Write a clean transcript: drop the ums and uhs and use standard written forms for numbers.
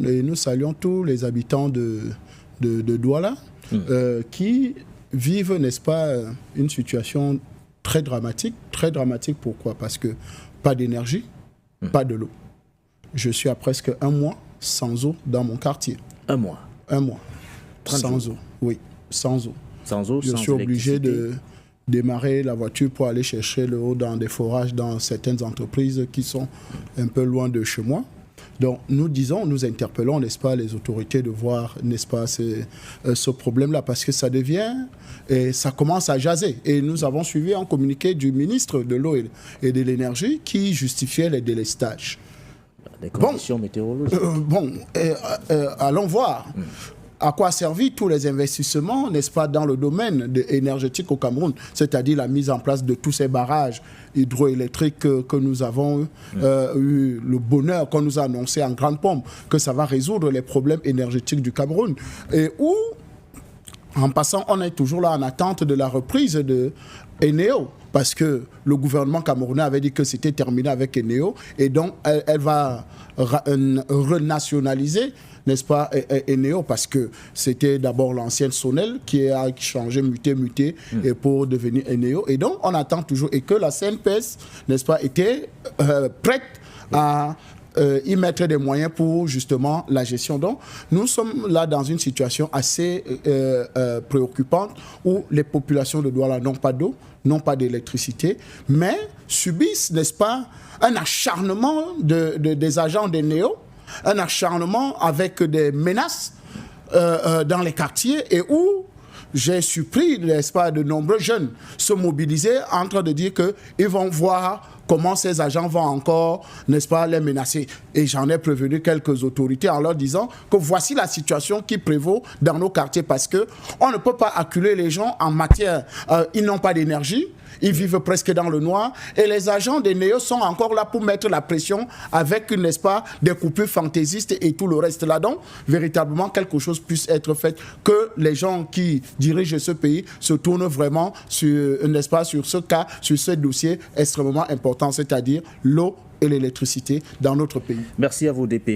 et nous saluons tous les habitants de Douala qui vivent, n'est-ce pas, une situation très dramatique. Très dramatique, pourquoi? Parce que pas d'énergie, pas de l'eau. Je suis à presque un mois sans eau dans mon quartier. Un mois? Un mois. Sans eau, oui, sans eau. Sans eau, je suis obligé de démarrer la voiture pour aller chercher l'eau dans des forages dans certaines entreprises qui sont un peu loin de chez moi. Donc nous interpellons, n'est-ce pas, les autorités de voir, n'est-ce pas, ce problème-là, parce que ça devient, et ça commence à jaser. Et nous avons suivi un communiqué du ministre de l'eau et de l'énergie qui justifiait les délestages. Les conditions météorologiques. Allons voir. À quoi a servi tous les investissements, n'est-ce pas, dans le domaine énergétique au Cameroun, c'est-à-dire la mise en place de tous ces barrages hydroélectriques que nous avons eu le bonheur qu'on nous a annoncé en grande pompe, que ça va résoudre les problèmes énergétiques du Cameroun. Et où, en passant, on est toujours là en attente de la reprise de Eneo, parce que le gouvernement camerounais avait dit que c'était terminé avec Eneo, et donc elle va renationaliser, n'est-ce pas, Eneo, parce que c'était d'abord l'ancienne Sonel qui a changé, muté, et pour devenir Eneo. Et donc, on attend toujours, et que la CNPS, n'est-ce pas, était prête à y mettre des moyens pour justement la gestion. Donc, nous sommes là dans une situation assez préoccupante où les populations de Douala n'ont pas d'eau, n'ont pas d'électricité, mais subissent, n'est-ce pas, un acharnement des agents des Néo, un acharnement avec des menaces dans les quartiers, et où j'ai surpris, n'est-ce pas, de nombreux jeunes se mobiliser en train de dire qu'ils vont voir comment ces agents vont encore, n'est-ce pas, les menacer. Et j'en ai prévenu quelques autorités en leur disant que voici la situation qui prévaut dans nos quartiers, parce qu'on ne peut pas acculer les gens en matière, ils n'ont pas d'énergie, ils vivent presque dans le noir, et les agents des Néo sont encore là pour mettre la pression avec, n'est-ce pas, des coupures fantaisistes et tout le reste là. Donc, véritablement, quelque chose puisse être fait, que les gens qui dirigent ce pays se tournent vraiment sur, n'est-ce pas, sur ce cas, sur ce dossier extrêmement important, c'est-à-dire l'eau et l'électricité dans notre pays. Merci à vous, DP.